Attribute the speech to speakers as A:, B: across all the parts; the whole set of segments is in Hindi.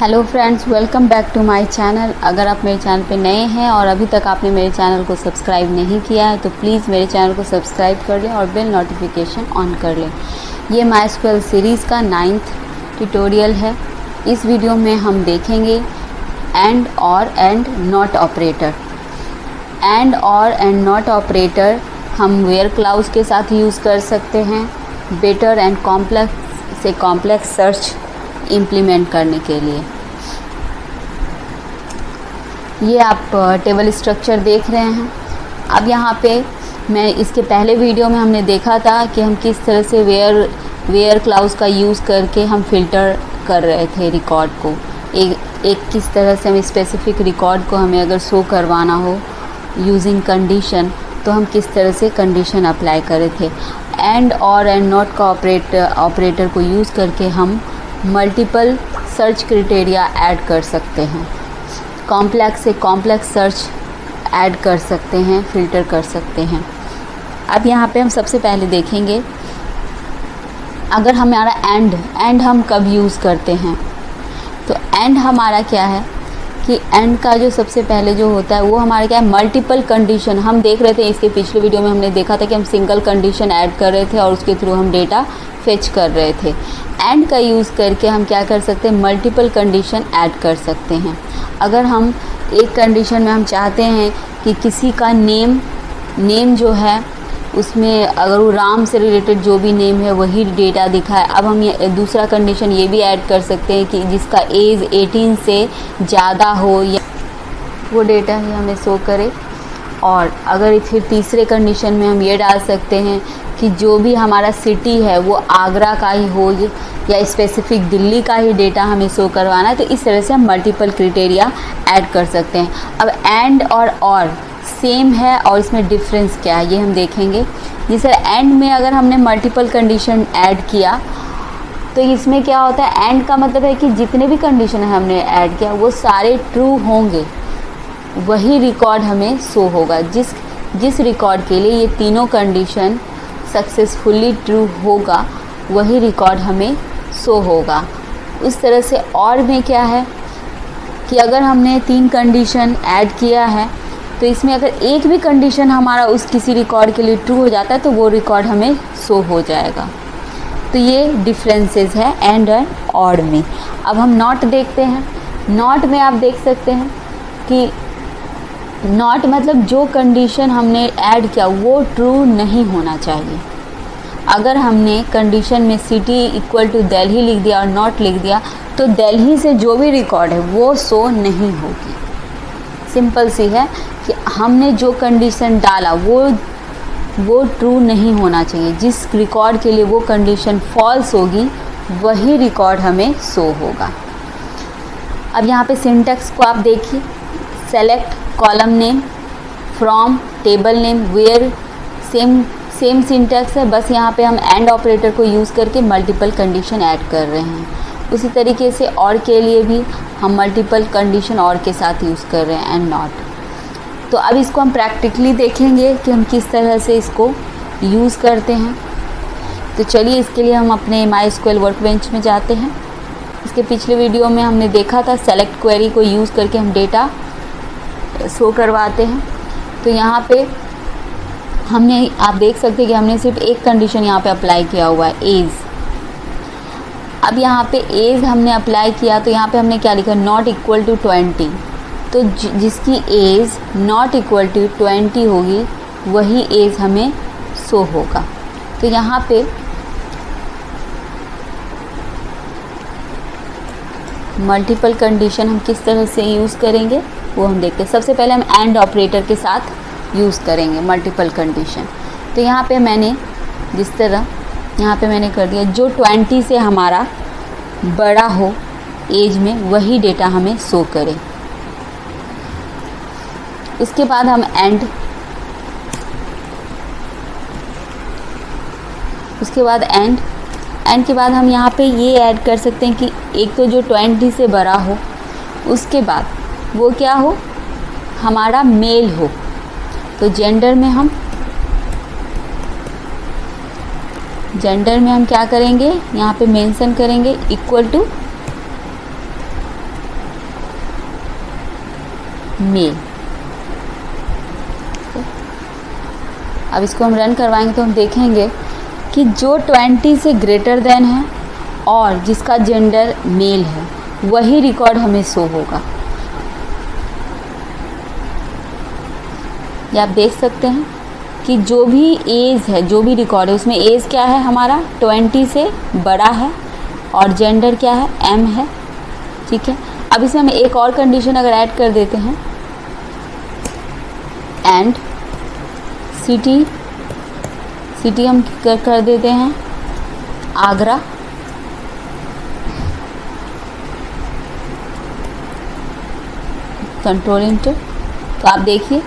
A: Hello friends, welcome back to my channel. अगर आप मेरे चैनल पे नए हैं और अभी तक आपने मेरे चैनल को सब्सक्राइब नहीं किया है तो प्लीज़ मेरे चैनल को सब्सक्राइब कर लें और बेल नोटिफिकेशन ऑन कर लें। ये MySQL सीरीज़ का 9th ट्यूटोरियल है। इस वीडियो में हम देखेंगे एंड और एंड नॉट ऑपरेटर। एंड और एंड नॉट ऑपरेटर हम वेयर क्लाउज के साथ यूज़ कर सकते हैं बेटर एंड कॉम्प्लेक्स से कॉम्प्लेक्स सर्च इम्प्लीमेंट करने के लिए। ये आप टेबल स्ट्रक्चर देख रहे हैं। अब यहाँ पे मैं इसके पहले वीडियो में हमने देखा था कि हम किस तरह से वेयर क्लाउज का यूज़ करके हम फ़िल्टर कर रहे थे रिकॉर्ड को। एक किस तरह से हम स्पेसिफिक रिकॉर्ड को हमें अगर शो करवाना हो यूजिंग कंडीशन तो हम किस तरह से कंडीशन अप्लाई कर रहे थे। एंड और एंड नॉट का ऑपरेटर को यूज़ करके हम मल्टीपल सर्च क्राइटेरिया ऐड कर सकते हैं, कॉम्प्लेक्स से कॉम्प्लेक्स सर्च ऐड कर सकते हैं, फ़िल्टर कर सकते हैं। अब यहाँ पे हम सबसे पहले देखेंगे अगर हमारा एंड हम कब यूज़ करते हैं। तो एंड हमारा क्या है कि एंड का जो सबसे पहले जो होता है वो हमारा क्या है, मल्टीपल कंडीशन। हम देख रहे थे इसके पिछले वीडियो में हमने देखा था कि हम सिंगल कंडीशन ऐड कर रहे थे और उसके थ्रू हम डेटा फेच कर रहे थे। एंड का यूज़ करके हम क्या कर सकते हैं, मल्टीपल कंडीशन ऐड कर सकते हैं। अगर हम एक कंडीशन में हम चाहते हैं कि किसी का नेम जो है उसमें अगर वो राम से रिलेटेड जो भी नेम है वही डेटा दिखाए। अब हम ये दूसरा कंडीशन ये भी ऐड कर सकते हैं कि जिसका एज 18 से ज़्यादा हो या वो डेटा ही हमें शो करे। और अगर फिर तीसरे कंडीशन में हम ये डाल सकते हैं कि जो भी हमारा सिटी है वो आगरा का ही हो या स्पेसिफिक दिल्ली का ही डेटा हमें शो करवाना है। तो इस तरह से हम मल्टीपल क्राइटेरिया ऐड कर सकते हैं। अब एंड और सेम है और इसमें डिफरेंस क्या है ये हम देखेंगे। जैसे एंड में अगर हमने मल्टीपल कंडीशन ऐड किया तो इसमें क्या होता है, एंड का मतलब है कि जितने भी कंडीशन हमने ऐड किया वो सारे ट्रू होंगे, वही रिकॉर्ड हमें शो होगा। जिस रिकॉर्ड के लिए ये तीनों कंडीशन सक्सेसफुली ट्रू होगा वही रिकॉर्ड हमें शो होगा। उस तरह से और में क्या है कि अगर हमने 3 कंडीशन ऐड किया है तो इसमें अगर एक भी कंडीशन हमारा उस किसी रिकॉर्ड के लिए ट्रू हो जाता है तो वो रिकॉर्ड हमें शो हो जाएगा। तो ये डिफरेंसेस है एंड और में। अब हम नॉट देखते हैं। नॉट में आप देख सकते हैं कि नॉट मतलब जो कंडीशन हमने ऐड किया वो ट्रू नहीं होना चाहिए। अगर हमने कंडीशन में सिटी इक्वल टू दिल्ली लिख दिया और नॉट लिख दिया तो दिल्ली से जो भी रिकॉर्ड है वो शो नहीं होगी। सिंपल सी है कि हमने जो कंडीशन डाला वो ट्रू नहीं होना चाहिए। जिस रिकॉर्ड के लिए वो कंडीशन फॉल्स होगी वही रिकॉर्ड हमें शो होगा। अब यहाँ पे सिंटैक्स को आप देखिए, select column name from table name where, same syntax है, बस यहाँ पे हम एंड ऑपरेटर को यूज़ करके मल्टीपल कंडीशन ऐड कर रहे हैं। उसी तरीके से और के लिए भी हम मल्टीपल कंडीशन और के साथ यूज़ कर रहे हैं एंड नॉट। तो अब इसको हम प्रैक्टिकली देखेंगे कि हम किस तरह से इसको यूज़ करते हैं। तो चलिए इसके लिए हम अपने MySQL वर्कबेंच में जाते हैं। इसके पिछले वीडियो में हमने देखा था सेलेक्ट क्वेरी को यूज़ करके हम डेटा शो करवाते हैं। तो यहाँ पे हमने आप देख सकते हैं कि हमने सिर्फ एक कंडीशन यहाँ पे अप्लाई किया हुआ है, एज। अब यहाँ पे एज हमने अप्लाई किया तो यहाँ पे हमने क्या लिखा, नॉट इक्वल टू 20। तो जिसकी एज नॉट इक्वल टू 20 होगी वही एज हमें शो होगा। तो यहाँ पे मल्टीपल कंडीशन हम किस तरह से यूज़ करेंगे वो हम देखते हैं। सबसे पहले हम एंड ऑपरेटर के साथ यूज़ करेंगे मल्टीपल कंडीशन। तो यहाँ पे मैंने जिस तरह यहाँ पे मैंने कर दिया जो 20 से हमारा बड़ा हो एज में वही डेटा हमें शो करे। उसके बाद हम उसके बाद एंड के बाद हम यहाँ पे ये ऐड कर सकते हैं कि एक तो जो 20 से बड़ा हो, उसके बाद वो क्या हो, हमारा मेल हो। तो जेंडर में हम क्या करेंगे, यहाँ पे मेंशन करेंगे इक्वल टू मेल। अब इसको हम रन करवाएंगे तो हम देखेंगे कि जो 20 से ग्रेटर देन है और जिसका जेंडर मेल है वही रिकॉर्ड हमें शो होगा। ये आप देख सकते हैं कि जो भी एज है, जो भी रिकॉर्ड है, उसमें एज क्या है हमारा 20 से बड़ा है और जेंडर क्या है एम है। ठीक है, अब इसमें हम एक और कंडीशन अगर ऐड कर देते हैं, एंड सिटी हम कर देते हैं आगरा। कंट्रोल इंटर, तो आप देखिए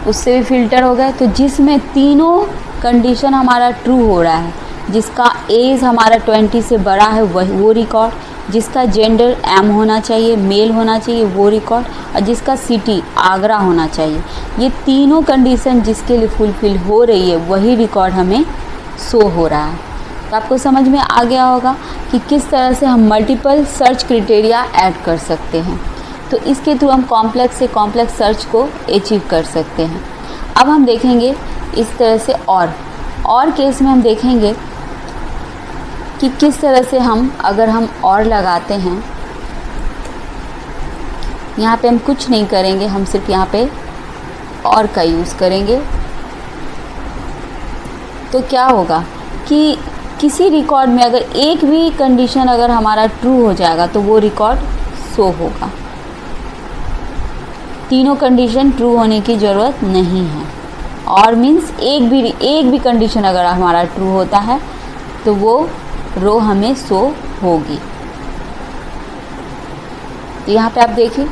A: उससे भी फिल्टर हो गया। तो जिसमें तीनों कंडीशन हमारा ट्रू हो रहा है, जिसका एज हमारा 20 से बड़ा है वो रिकॉर्ड, जिसका जेंडर एम होना चाहिए, मेल होना चाहिए वो रिकॉर्ड, और जिसका सिटी आगरा होना चाहिए, ये तीनों कंडीशन जिसके लिए फुलफिल हो रही है वही रिकॉर्ड हमें शो हो रहा है। तो आपको समझ में आ गया होगा कि किस तरह से हम मल्टीपल सर्च क्राइटेरिया ऐड कर सकते हैं। तो इसके थ्रू हम कॉम्प्लेक्स से कॉम्प्लेक्स सर्च को अचीव कर सकते हैं। अब हम देखेंगे इस तरह से और केस में हम देखेंगे कि किस तरह से हम अगर हम और लगाते हैं, यहाँ पे हम कुछ नहीं करेंगे, हम सिर्फ यहाँ पे और का यूज़ करेंगे। तो क्या होगा कि किसी रिकॉर्ड में अगर एक भी कंडीशन अगर हमारा ट्रू हो जाएगा तो वो रिकॉर्ड शो होगा। तीनों कंडीशन ट्रू होने की ज़रूरत नहीं है, और मीन्स एक भी कंडीशन अगर हमारा ट्रू होता है तो वो रो हमें शो होगी। तो यहाँ पे आप देखिए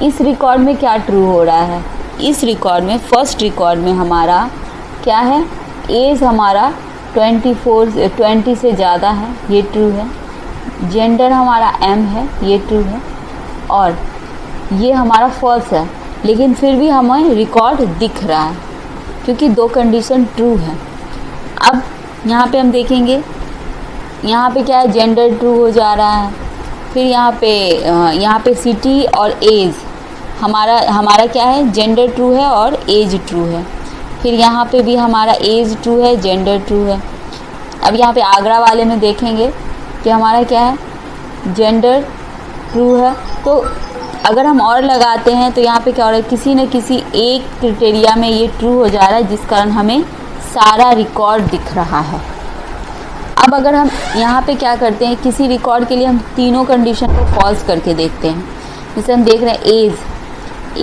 A: इस रिकॉर्ड में क्या ट्रू हो रहा है। इस रिकॉर्ड में फर्स्ट रिकॉर्ड में हमारा क्या है, एज हमारा 20 से ज़्यादा है, ये ट्रू है। जेंडर हमारा एम है, ये ट्रू है। और ये हमारा फॉल्स है, लेकिन फिर भी हमें रिकॉर्ड दिख रहा है क्योंकि दो कंडीशन ट्रू है। अब यहाँ पे हम देखेंगे, यहाँ पे क्या है, जेंडर ट्रू हो जा रहा है। फिर यहाँ पे सिटी और एज हमारा क्या है, जेंडर ट्रू है और एज ट्रू है। फिर यहाँ पे भी हमारा एज ट्रू है, जेंडर ट्रू है। अब यहाँ पे आगरा वाले में देखेंगे कि हमारा क्या है, जेंडर ट्रू है। तो अगर हम और लगाते हैं तो यहाँ पे क्या हो रहा है, किसी न किसी एक क्राइटेरिया में ये ट्रू हो जा रहा है, जिस कारण हमें सारा रिकॉर्ड दिख रहा है। अब अगर हम यहाँ पे क्या करते हैं, किसी रिकॉर्ड के लिए हम तीनों कंडीशन को फॉल्स करके देखते हैं। जैसे हम देख रहे हैं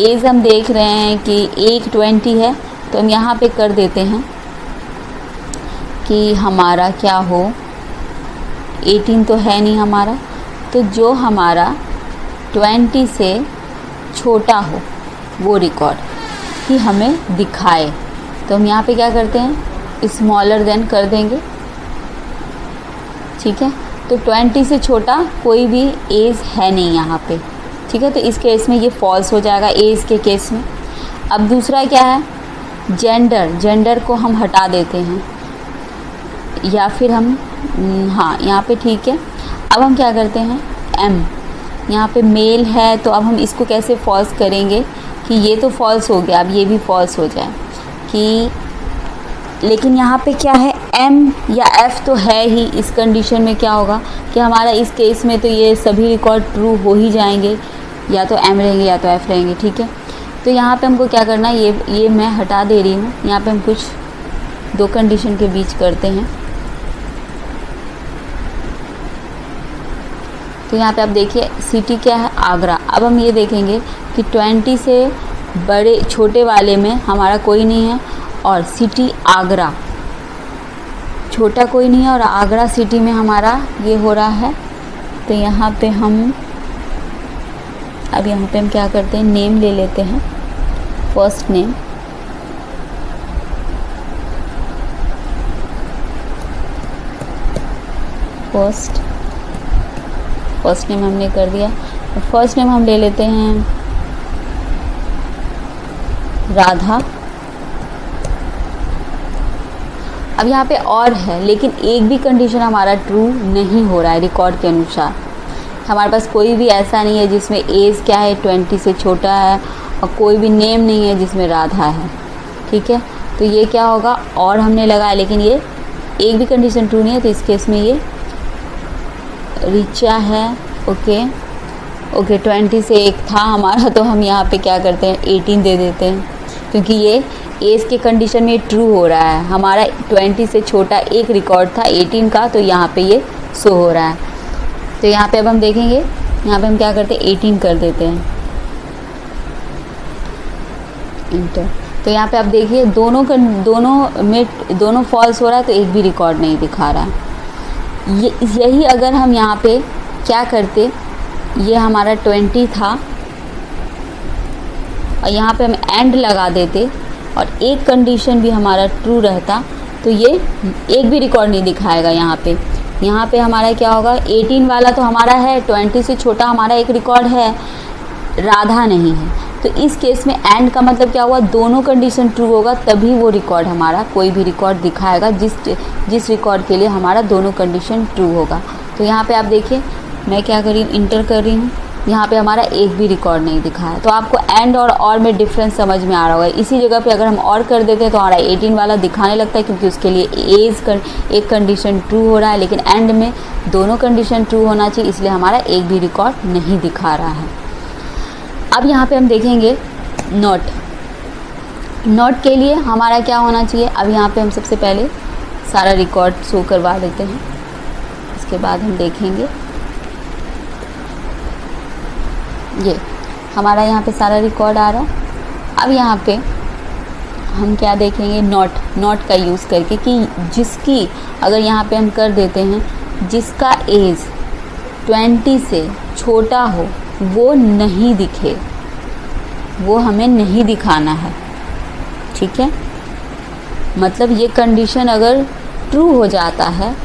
A: एज हम देख रहे हैं कि एक 20 है, तो हम यहाँ पे कर देते हैं कि हमारा क्या हो, 18 तो है नहीं हमारा, तो जो हमारा 20 से छोटा हो वो रिकॉर्ड ही हमें दिखाए। तो हम यहाँ पे क्या करते हैं, स्मॉलर देन कर देंगे। ठीक है, तो 20 से छोटा कोई भी एज है नहीं यहाँ पे। ठीक है, तो इस केस में ये फॉल्स हो जाएगा एज के केस में। अब दूसरा क्या है, जेंडर को हम हटा देते हैं, या फिर हम हाँ यहाँ पे ठीक है। अब हम क्या करते हैं, एम यहाँ पे मेल है, तो अब हम इसको कैसे फॉल्स करेंगे कि ये तो फॉल्स हो गया, अब ये भी फॉल्स हो जाए कि, लेकिन यहाँ पे क्या है, एम या एफ़ तो है ही। इस कंडीशन में क्या होगा कि हमारा इस केस में तो ये सभी रिकॉर्ड ट्रू हो ही जाएंगे, या तो एम रहेंगे या तो एफ़ रहेंगे। ठीक है, तो यहाँ पे हमको क्या करना है, ये मैं हटा दे रही हूँ। यहाँ पे हम कुछ दो कंडीशन के बीच करते हैं। तो यहाँ पे आप देखिए सिटी क्या है, आगरा। अब हम ये देखेंगे कि 20 से छोटे वाले में हमारा कोई नहीं है, और सिटी आगरा छोटा कोई नहीं है, और आगरा सिटी में हमारा ये हो रहा है। तो यहाँ पे हम क्या करते हैं, नेम ले लेते हैं, फर्स्ट नेम। फर्स्ट नेम हमने कर दिया। फर्स्ट नेम हम ले लेते हैं राधा। अब यहाँ पे और है, लेकिन एक भी कंडीशन हमारा ट्रू नहीं हो रहा है रिकॉर्ड के अनुसार। हमारे पास कोई भी ऐसा नहीं है जिसमें एज क्या है 20 से छोटा है, और कोई भी नेम नहीं है जिसमें राधा है। ठीक है, तो ये क्या होगा, और हमने लगाया लेकिन ये एक भी कंडीशन ट्रू नहीं है, तो इस केस में ये रिचा है। ओके 20 से एक था हमारा, तो हम यहाँ पे क्या करते हैं 18 दे देते हैं, क्योंकि ये एज के कंडीशन में ट्रू हो रहा है। हमारा 20 से छोटा एक रिकॉर्ड था 18 का, तो यहाँ पे ये शो हो रहा है। तो यहाँ पे अब हम देखेंगे, यहाँ पे हम क्या करते हैं 18 कर देते हैं, इंटर। तो यहाँ पे आप देखिए दोनों फॉल्स हो रहा है, तो एक भी रिकॉर्ड नहीं दिखा रहा है। यही अगर हम यहाँ पे क्या करते, ये हमारा 20 था और यहाँ पे हम एंड लगा देते और एक कंडीशन भी हमारा ट्रू रहता, तो ये एक भी रिकॉर्ड नहीं दिखाएगा। यहाँ पे हमारा क्या होगा, 18 वाला तो हमारा है, 20 से छोटा हमारा एक रिकॉर्ड है, राधा नहीं है। तो इस केस में एंड का मतलब क्या हुआ, दोनों कंडीशन ट्रू होगा तभी वो रिकॉर्ड हमारा कोई भी रिकॉर्ड दिखाएगा जिस रिकॉर्ड के लिए हमारा दोनों कंडीशन ट्रू होगा। तो यहाँ पे आप देखिए मैं क्या कर रही हूँ, इंटर कर रही हूँ, यहाँ पे हमारा एक भी रिकॉर्ड नहीं दिखाया। तो आपको एंड और में डिफरेंस समझ में आ रहा होगा। इसी जगह पे अगर हम और कर देते हैं तो हमारा 18 वाला दिखाने लगता है, क्योंकि उसके लिए एक कंडीशन ट्रू हो रहा है, लेकिन एंड में दोनों कंडीशन ट्रू होना चाहिए, इसलिए हमारा एक भी रिकॉर्ड नहीं दिखा रहा है। अब यहाँ पे हम देखेंगे नॉट के लिए हमारा क्या होना चाहिए। अब यहाँ पे हम सबसे पहले सारा रिकॉर्ड शो करवा देते हैं, इसके बाद हम देखेंगे। ये हमारा यहाँ पे सारा रिकॉर्ड आ रहा है। अब यहाँ पे हम क्या देखेंगे, नॉट का यूज़ करके कि जिसकी, अगर यहाँ पे हम कर देते हैं जिसका एज 20 से छोटा हो वो नहीं दिखे, वो हमें नहीं दिखाना है। ठीक है, मतलब ये कंडीशन अगर ट्रू हो जाता है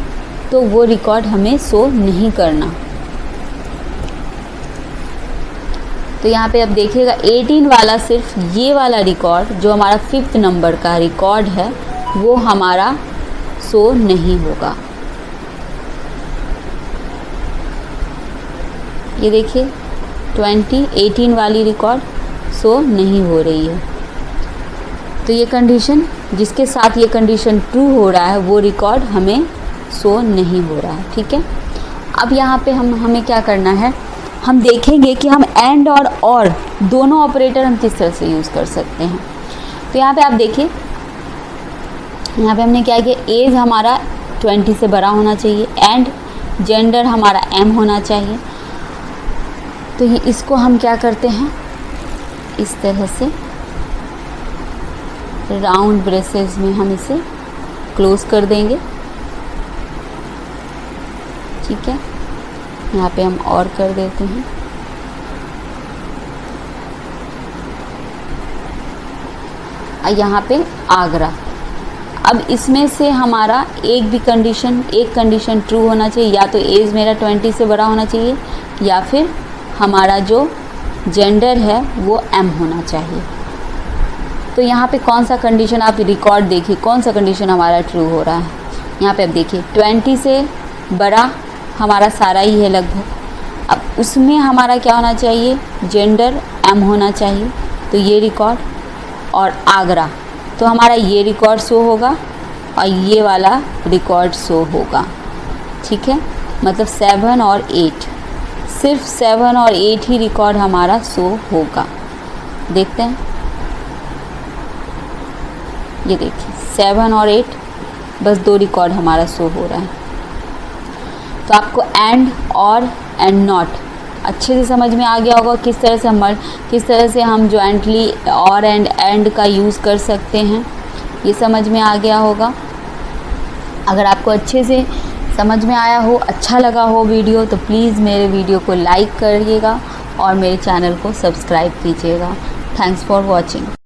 A: तो वो रिकॉर्ड हमें शो नहीं करना। तो यहाँ पे अब देखिएगा 18 वाला, सिर्फ ये वाला रिकॉर्ड जो हमारा 5th नंबर का रिकॉर्ड है वो हमारा शो नहीं होगा। ये देखिए 18 वाली रिकॉर्ड शो नहीं हो रही है। तो ये कंडीशन, जिसके साथ ये कंडीशन ट्रू हो रहा है वो रिकॉर्ड हमें शो नहीं हो रहा है। ठीक है, अब यहाँ पे हमें क्या करना है, हम देखेंगे कि हम एंड और दोनों ऑपरेटर हम किस तरह से यूज़ कर सकते हैं। तो यहाँ पे आप देखिए, यहाँ पे हमने क्या किया, एज हमारा 20 से बड़ा होना चाहिए, एंड जेंडर हमारा एम होना चाहिए। तो ये इसको हम क्या करते हैं, इस तरह से राउंड ब्रेसेस में हम इसे क्लोज कर देंगे। ठीक है, यहाँ पे हम और कर देते हैं। यहाँ पे आगरा। अब इसमें से हमारा एक कंडीशन ट्रू होना चाहिए, या तो एज मेरा 20 से बड़ा होना चाहिए, या फिर हमारा जो जेंडर है वो एम होना चाहिए। तो यहाँ पे कौन सा कंडीशन, आप रिकॉर्ड देखिए कौन सा कंडीशन हमारा ट्रू हो रहा है। यहाँ पे आप देखिए 20 से बड़ा हमारा सारा ही है लगभग। अब उसमें हमारा क्या होना चाहिए, जेंडर एम होना चाहिए, तो ये रिकॉर्ड, और आगरा, तो हमारा ये रिकॉर्ड शो होगा और ये वाला रिकॉर्ड शो होगा। ठीक है, मतलब 7 और 8, सिर्फ 7 और 8 ही रिकॉर्ड हमारा शो होगा। देखते हैं, ये देखिए 7 और 8, बस 2 रिकॉर्ड हमारा शो हो रहा है। तो आपको एंड नॉट अच्छे से समझ में आ गया होगा किस तरह से हम जॉइंटली और एंड का यूज़ कर सकते हैं, ये समझ में आ गया होगा। अगर आपको अच्छे से समझ में आया हो, अच्छा लगा हो वीडियो, तो प्लीज़ मेरे वीडियो को लाइक करिएगा और मेरे चैनल को सब्सक्राइब कीजिएगा। Thanks for watching.